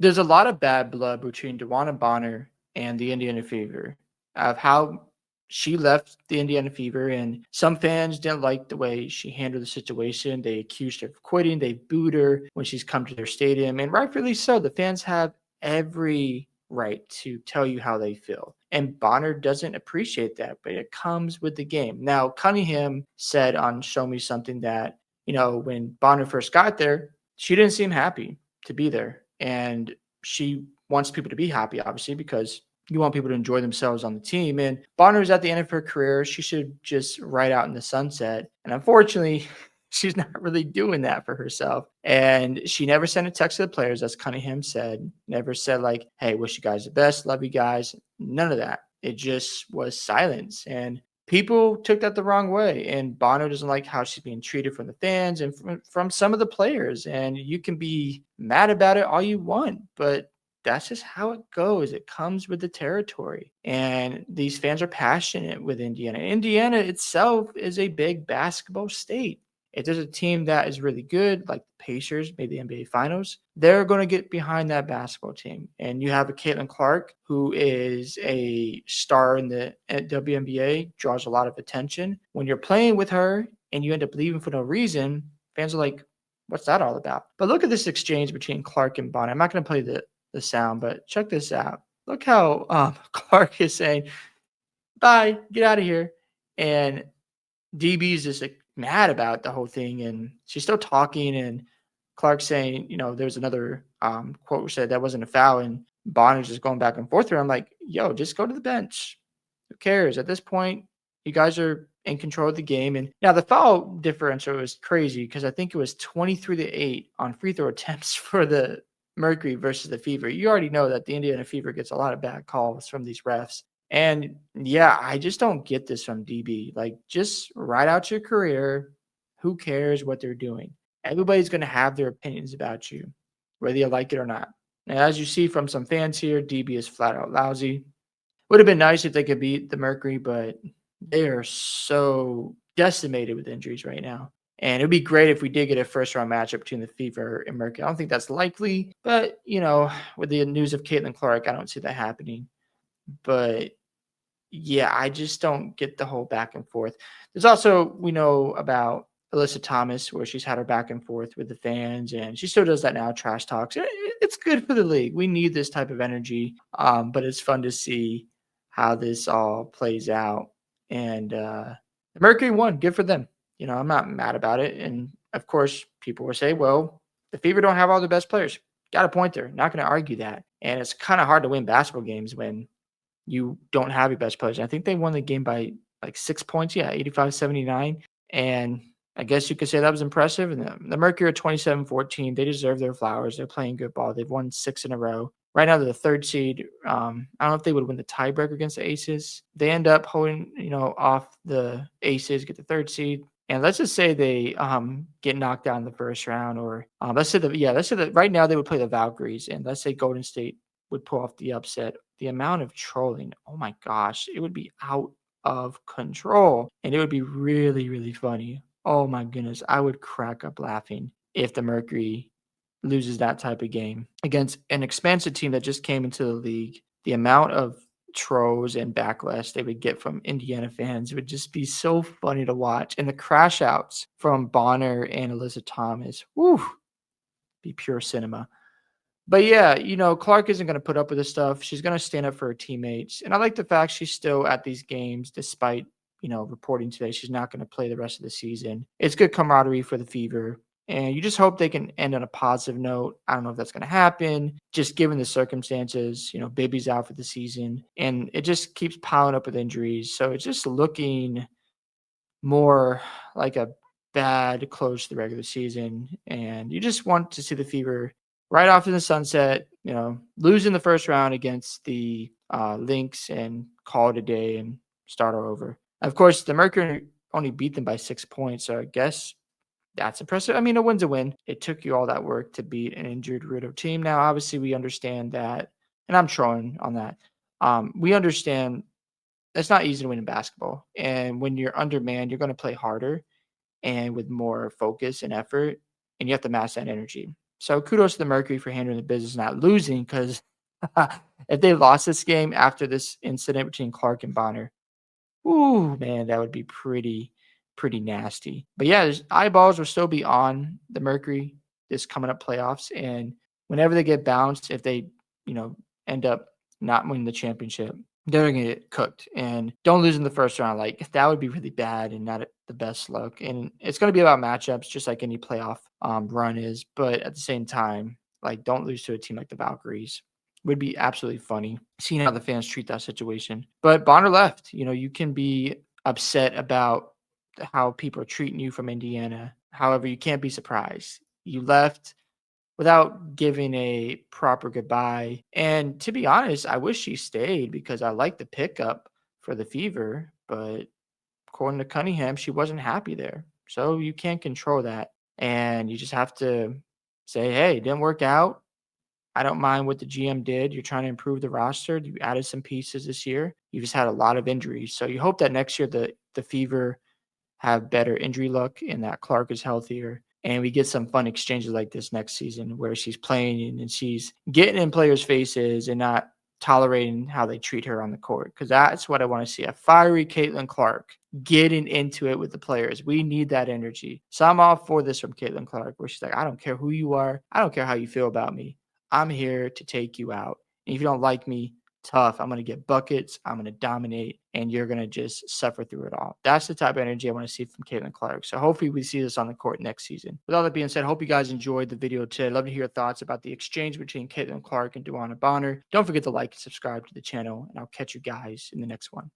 There's a lot of bad blood between Dewanna Bonner and the Indiana Fever of how she left the Indiana Fever, and some fans didn't like the way she handled the situation. They accused her of quitting. They booed her when she's come to their stadium, and rightfully so. The fans have every right to tell you how they feel. And Bonner doesn't appreciate that, but it comes with the game. Now, Cunningham said on Show Me Something that, when Bonner first got there, she didn't seem happy to be there. And she wants people to be happy, obviously, because you want people to enjoy themselves on the team. And Bonner's at the end of her career. She should just ride out in the sunset. And unfortunately, she's not really doing that for herself. And she never sent a text to the players, as Cunningham said. Never said, like, hey, wish you guys the best, love you guys. None of that. It just was silence. And people took that the wrong way. And Bono doesn't like how she's being treated from the fans and from some of the players. And you can be mad about it all you want, but that's just how it goes. It comes with the territory. And these fans are passionate with Indiana. Indiana itself is a big basketball state. If there's a team that is really good, like the Pacers, maybe the NBA Finals, they're going to get behind that basketball team. And you have a Caitlin Clark, who is a star in the WNBA, draws a lot of attention. When you're playing with her and you end up leaving for no reason, fans are like, what's that all about? But look at this exchange between Clark and Bonner. I'm not going to play the sound, but check this out. Look how Clark is saying, bye, get out of here. And DB's just like mad about the whole thing, and she's still talking. And Clark saying, there's another quote which said that wasn't a foul, and Bonner's just going back and forth here. I'm like, yo, just go to the bench. Who cares? At this point, you guys are in control of the game. And now the foul differential was crazy because I think it was 23-8 on free throw attempts for the Mercury versus the Fever. You already know that the Indiana Fever gets a lot of bad calls from these refs. And yeah, I just don't get this from DB. Like, just ride out your career. Who cares what they're doing? Everybody's going to have their opinions about you, whether you like it or not. And as you see from some fans here, DB is flat out lousy. Would have been nice if they could beat the Mercury, but they are so decimated with injuries right now. And it would be great if we did get a first round matchup between the Fever and Mercury. I don't think that's likely, but with the news of Caitlin Clark, I don't see that happening. But yeah, I just don't get the whole back and forth. There's also, we know about Alyssa Thomas, where she's had her back and forth with the fans, and she still does that now, trash talks. It's good for the league. We need this type of energy, but it's fun to see how this all plays out. And the Mercury won. Good for them. I'm not mad about it. And of course, people will say, well, the Fever don't have all the best players. Got a point there. Not going to argue that. And it's kind of hard to win basketball games when you don't have your best players. I think they won the game by like 6 points. Yeah, 85-79. And I guess you could say that was impressive. And the Mercury are 27-14. They deserve their flowers. They're playing good ball. They've won 6 in a row. Right now, they're the third seed. I don't know if they would win the tiebreaker against the Aces. They end up holding, off the Aces, get the third seed. And let's just say they get knocked out in the first round, or let's say that right now they would play the Valkyries, and let's say Golden State would pull off the upset. The amount of trolling, oh my gosh, it would be out of control, and it would be really, really funny. Oh my goodness, I would crack up laughing if the Mercury loses that type of game against an expansive team that just came into the league. The amount of trolls and backlash they would get from Indiana fans would just be so funny to watch. And the crash outs from Bonner and Alyssa Thomas, woo, be pure cinema. But yeah, Clark isn't going to put up with this stuff. She's going to stand up for her teammates. And I like the fact she's still at these games despite, reporting today she's not going to play the rest of the season. It's good camaraderie for the Fever. And you just hope they can end on a positive note. I don't know if that's going to happen, just given the circumstances. Baby's out for the season, and it just keeps piling up with injuries. So it's just looking more like a bad close to the regular season. And you just want to see the Fever right off in the sunset, losing the first round against the Lynx and call it a day and start all over. Of course, the Mercury only beat them by 6 points, so I guess that's impressive. I mean, a win's a win. It took you all that work to beat an injured Rudo team. Now, obviously, we understand that, and I'm trolling on that. We understand it's not easy to win in basketball, and when you're undermanned, you're going to play harder and with more focus and effort, and you have to match that energy. So kudos to the Mercury for handling the business, not losing, because if they lost this game after this incident between Clark and Bonner, ooh, man, that would be pretty nasty. But yeah, there's eyeballs will still be on the Mercury this coming up playoffs. And whenever they get bounced, if they, you know, end up not winning the championship, they're gonna get cooked. And don't lose in the first round. Like that would be really bad and not the best look. And it's gonna be about matchups, just like any playoff run is. But at the same time, like don't lose to a team like the Valkyries. Would be absolutely funny seeing how the fans treat that situation. But Bonner left. You know, you can be upset about how people are treating you from Indiana. However, you can't be surprised. You left without giving a proper goodbye. And to be honest, I wish she stayed because I like the pickup for the Fever. But according to Cunningham, she wasn't happy there. So you can't control that. And you just have to say, hey, it didn't work out. I don't mind what the GM did. You're trying to improve the roster. You added some pieces this year. You just had a lot of injuries. So you hope that next year the Fever have better injury luck and that Clark is healthier. And we get some fun exchanges like this next season where she's playing and she's getting in players' faces and not tolerating how they treat her on the court. Because that's what I want to see. A fiery Caitlin Clark getting into it with the players. We need that energy. So I'm all for this from Caitlin Clark, where she's like, I don't care who you are. I don't care how you feel about me. I'm here to take you out. And if you don't like me, tough. I'm going to get buckets. I'm going to dominate, and you're going to just suffer through it all. That's the type of energy I want to see from Caitlin Clark. So hopefully we see this on the court next season. With all that being said, hope you guys enjoyed the video today. I'd love to hear your thoughts about the exchange between Caitlin Clark and Dewanna Bonner. Don't forget to like and subscribe to the channel, and I'll catch you guys in the next one.